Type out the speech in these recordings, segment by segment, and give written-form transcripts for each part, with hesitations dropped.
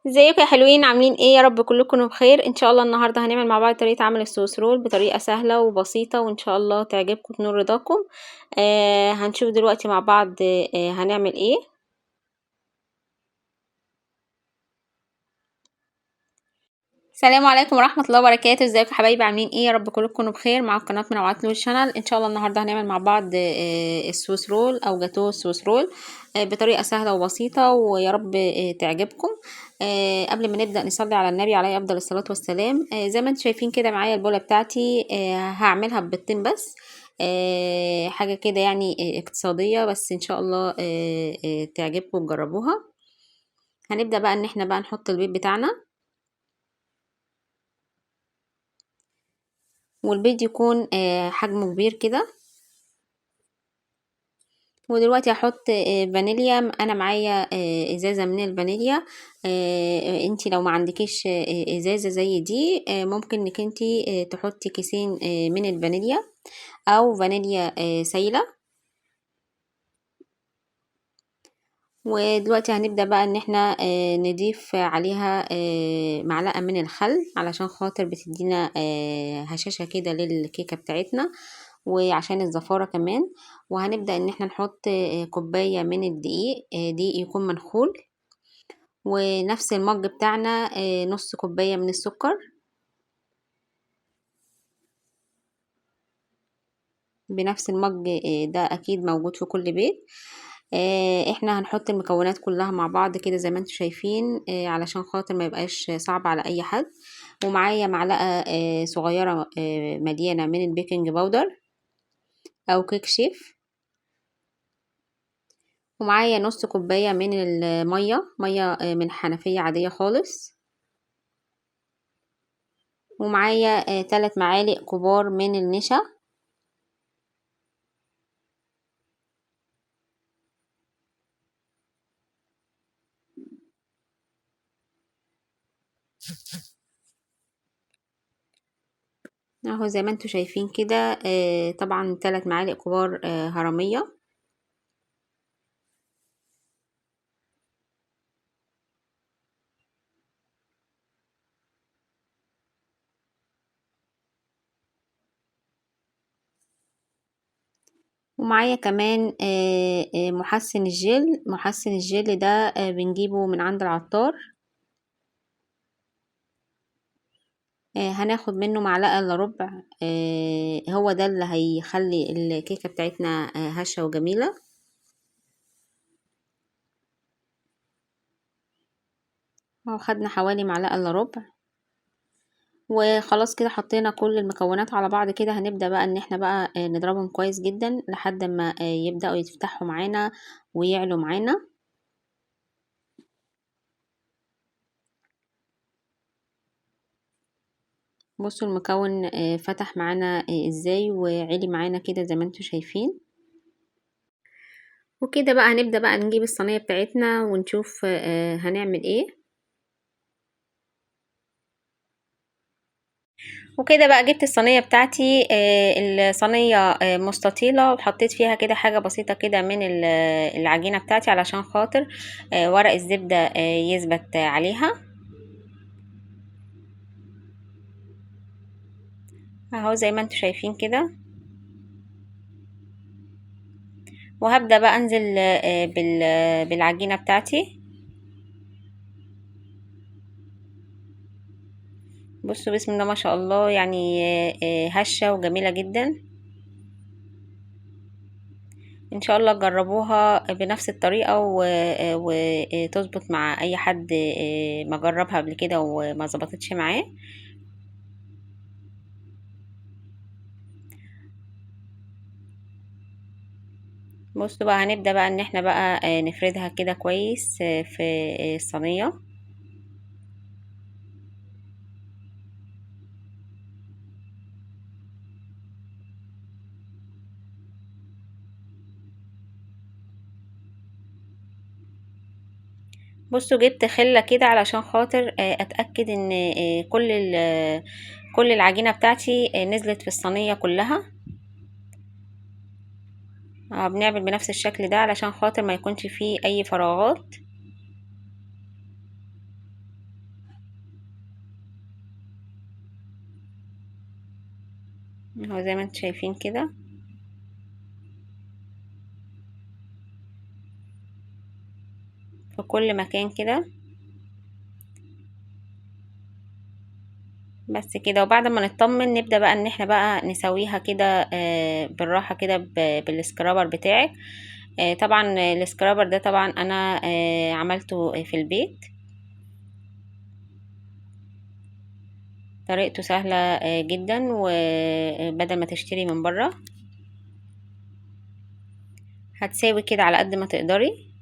ازيكم يا حلوين، عاملين ايه؟ يا رب كلكم تكونوا بخير. ان شاء الله النهارده هنعمل مع بعض طريقه عمل السويس رول بطريقه سهله وبسيطه، وان شاء الله تعجبكم وتنول رضاكم. هنشوف دلوقتي مع بعض هنعمل ايه. السلام عليكم ورحمه الله وبركاته. ازيكم يا حبايبي، عاملين ايه؟ يا رب كلكم تكونوا بخير. مع قناه منوعات نور شانل. ان شاء الله النهارده هنعمل مع بعض السويس رول او جاتوه السويس رول بطريقه سهله وبسيطه، ويا رب تعجبكم. قبل ما نبدا نصلي على النبي عليه افضل الصلاه والسلام. زي ما انتم شايفين كده معايا البوله بتاعتي، هعملها ببيضتين بس. حاجه كده يعني اقتصاديه، بس ان شاء الله تعجبكم وتجربوها. هنبدا بقى ان احنا بقى نحط البيض بتاعنا، والبيض يكون حجمه كبير كده. ودلوقتي هحط فانيليا. انا معايا ازازه من الفانيليا. انتي لو ما عندكيش ازازه زي دي، ممكن انك انتي تحطي كيسين من الفانيليا او فانيليا سايله. ودلوقتي هنبدا بقى ان احنا نضيف عليها معلقه من الخل، علشان خاطر بتدينا هشاشه كده للكيكه بتاعتنا، وعشان الزفاره كمان. وهنبدا ان احنا نحط كوبايه من الدقيق، دقيق يكون منخول. ونفس المج بتاعنا نص كوبايه من السكر، بنفس المج ده اكيد موجود في كل بيت. احنا هنحط المكونات كلها مع بعض كده زي ما انتم شايفين، علشان خاطر ما يبقاش صعب على اي حد. ومعايا معلقه صغيره مليانه من البيكنج باودر او كيك شيف. ومعايا نص كوبايه من الميه، ميه من حنفيه عاديه خالص. ومعايا 3 معالق كبار من النشا. اهو زي ما انتم شايفين كده، طبعا 3 معالق كبار هرميه. ومعايا كمان محسن الجل. محسن الجل ده بنجيبه من عند العطار. هناخد منه معلقة الا ربع. هو ده اللي هيخلي الكيكة بتاعتنا هشة وجميلة. اهو خدنا حوالي معلقة الا ربع. وخلاص كده حطينا كل المكونات على بعض كده. هنبدأ بقى ان احنا بقى نضربهم كويس جدا لحد ما يبدأوا يتفتحوا معانا ويعلوا معانا. بصوا المكون فتح معانا ازاي وعلي معانا كده زي ما انتم شايفين. وكده بقى هنبدأ بقى نجيب الصينية بتاعتنا ونشوف هنعمل ايه. وكده بقى جبت الصينية بتاعتي، الصينية مستطيلة، وحطيت فيها كده حاجة بسيطة كده من العجينة بتاعتي علشان خاطر ورق الزبدة يثبت عليها. اهو زي ما انتم شايفين كده. وهبدأ بقى انزل بالعجينة بتاعتي. بصوا بسم الله ما شاء الله، يعني هشة وجميلة جدا. ان شاء الله تجربوها بنفس الطريقة وتظبط مع اي حد ما جربها قبل كده وما ظبطتش معاه. بصوا بقى هنبدأ بقى ان احنا بقى نفردها كده كويس في الصينية. بصوا جبت خلة كده علشان خاطر اتأكد ان كل العجينة بتاعتي نزلت في الصينية كلها. بنعمل بنفس الشكل ده علشان خاطر ما يكونش فيه اي فراغات. اهو زي ما انتم شايفين كده. في كل مكان كده. بس كده. وبعد ما نطمن نبدأ بقى ان احنا بقى نسويها كده بالراحة كده بالسكرابر بتاعك. طبعا السكرابر ده طبعا انا عملته في البيت. طريقته سهلة جدا، وبدل ما تشتري من بره. هتساوي كده على قد ما تقدري.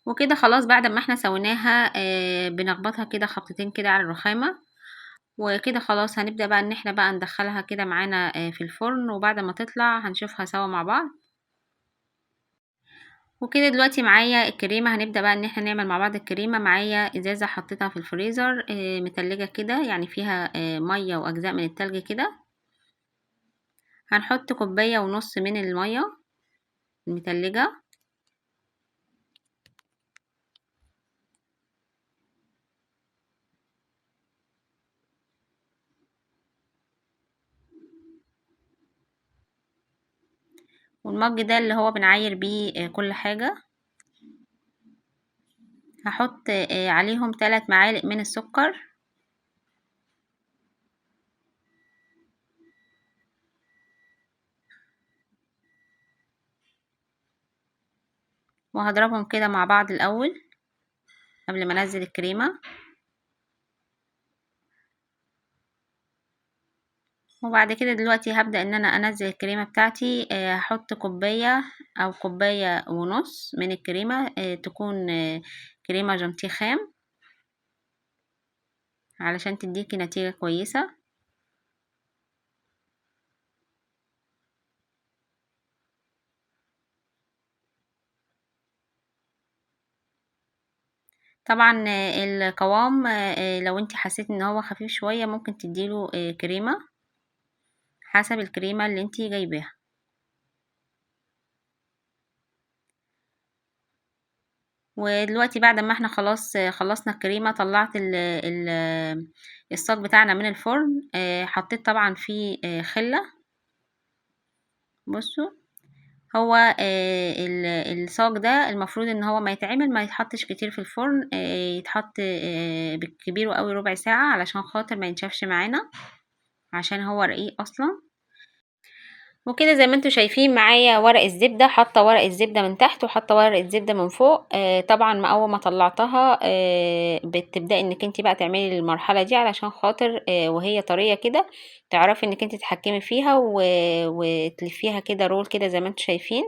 وكده خلاص بعد ما احنا سويناها بنخبطها كده خبطتين كده على الرخامة. وكده خلاص هنبدأ بقى ان احنا بقى ندخلها كده معانا في الفرن، وبعد ما تطلع هنشوفها سوا مع بعض. وكده دلوقتي معايا الكريمة. هنبدأ بقى ان احنا نعمل مع بعض الكريمة. معايا ازازة حطيتها في الفريزر متلجة كده، يعني فيها مية واجزاء من التلج كده. هنحط كوباية ونص من المية المتلجة. والمج ده اللي هو بنعاير بيه كل حاجة. هحط عليهم 3 معالق من السكر. وهضربهم كده مع بعض الأول قبل ما انزل الكريمة. وبعد كده دلوقتي هبدأ ان انا انزل الكريمة بتاعتي. هحط كوباية او كوباية ونص من الكريمة تكون كريمة جانتيه خام علشان تديكي نتيجة كويسة. طبعا القوام لو انت حسيت ان هو خفيف شوية ممكن تديله كريمة حسب الكريمة اللي انت جايباها. ودلوقتي بعد ما احنا خلاص خلصنا الكريمة، طلعت الصاج بتاعنا من الفرن. حطيت طبعا فيه خلة. بصوا، هو الصاج ده المفروض ان هو ما يتعمل ما يتحطش كتير في الفرن. يتحط بالكبير قوي ربع ساعة علشان خاطر ما ينشفش معانا، عشان هو رقيق اصلا. وكده زي ما انتوا شايفين معايا ورق الزبدة. حاطة ورق الزبدة من تحت وحاطة ورق الزبدة من فوق. طبعا ما اول ما طلعتها بتبدأي انك انت بقى تعملي المرحلة دي علشان خاطر وهي طرية كده تعرفي انك انت تتحكمي فيها وتلفيها كده رول كده زي ما انتوا شايفين.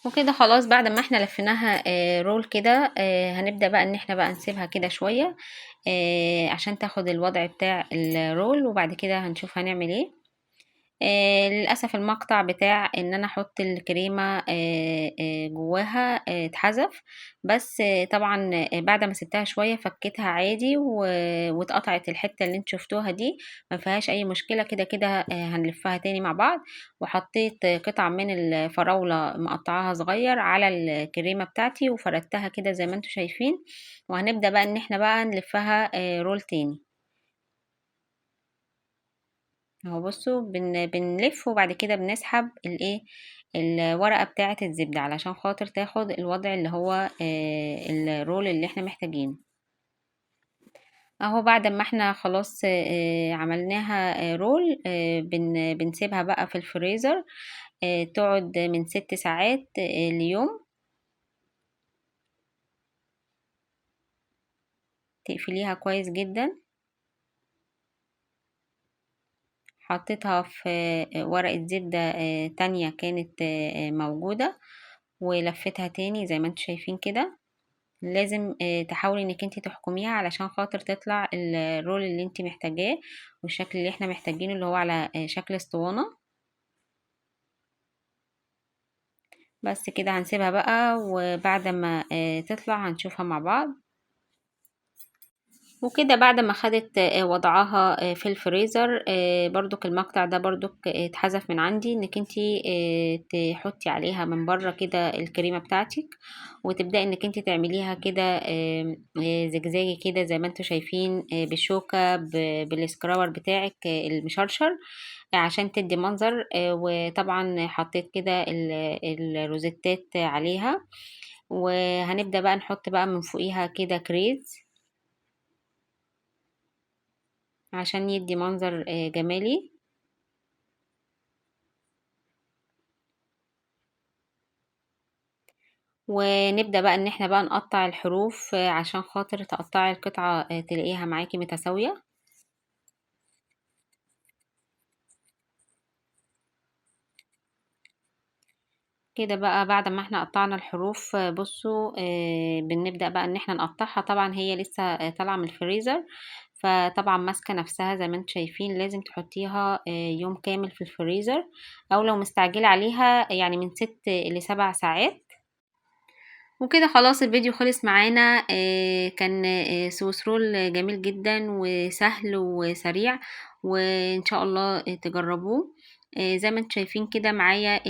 وكده خلاص بعد ما احنا لفيناها رول كده هنبدأ بقى ان احنا بقى نسيبها كده شوية عشان تاخد الوضع بتاع الرول، وبعد كده هنشوف هنعمل ايه. للأسف المقطع بتاع ان انا احط الكريمة جواها اتحذف. بس طبعا بعد ما سبتها شوية فكيتها عادي واتقطعت الحتة اللي انت شفتوها دي. ما فيهاش اي مشكلة. كده كده هنلفها تاني مع بعض. وحطيت قطع من الفراولة مقطعاها صغير على الكريمة بتاعتي وفردتها كده زي ما انتوا شايفين. وهنبدأ بقى ان احنا بقى نلفها رول تاني. اهو بصوا بنلف وبعد كده بنسحب الايه الورقة بتاعة الزبدة علشان خاطر تاخد الوضع اللي هو الرول اللي احنا محتاجينه. اهو بعد ما احنا خلاص عملناها رول بنسيبها بقى في الفريزر تقعد من 6 ساعات ليوم. تقفليها كويس جدا. حطيتها في ورقة زبدة تانية كانت موجودة، ولفتها تاني زي ما انتوا شايفين كده. لازم تحاولي انك انت تحكميها علشان خاطر تطلع الرول اللي انت محتاجاه والشكل اللي احنا محتاجينه اللي هو على شكل اسطوانة. بس كده هنسيبها بقى، وبعد ما تطلع هنشوفها مع بعض. وكده بعد ما خدت وضعها في الفريزر، برضك المقطع ده برضك اتحذف من عندي، انك انتي تحطي عليها من بره كده الكريمة بتاعتك، وتبدأي انك انتي تعمليها كده زجزاجي كده زي ما انتوا شايفين، بالشوكة بالسكراور بتاعك المشرشر، عشان تدي منظر. وطبعا حطيت كده الروزيتات عليها، وهنبدأ بقى نحط بقى من فوقيها كده كريز عشان يدي منظر جمالي. ونبدأ بقى ان احنا بقى نقطع الحروف، عشان خاطر تقطعي القطعة تلاقيها معاكي متساوية. كده بقى بعد ما احنا قطعنا الحروف، بصوا بنبدأ بقى ان احنا نقطعها. طبعا هي لسه طالعة من الفريزر، فطبعا ماسكة نفسها زي ما انتم شايفين. لازم تحطيها يوم كامل في الفريزر، او لو مستعجلة عليها يعني من 6 ل7 ساعات. وكده خلاص الفيديو خلص معانا. كان سويس رول جميل جدا وسهل وسريع، وان شاء الله تجربوه. زي ما انتم شايفين كده معايا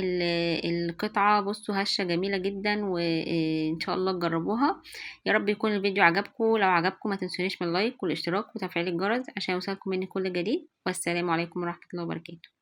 القطعة، بصوا هشة جميلة جدا، وان شاء الله تجربوها. يا رب يكون الفيديو عجبكم. لو عجبكم ما تنسونيش من اللايك والاشتراك وتفعيل الجرس عشان يوصلكم مني كل جديد. والسلام عليكم ورحمة الله وبركاته.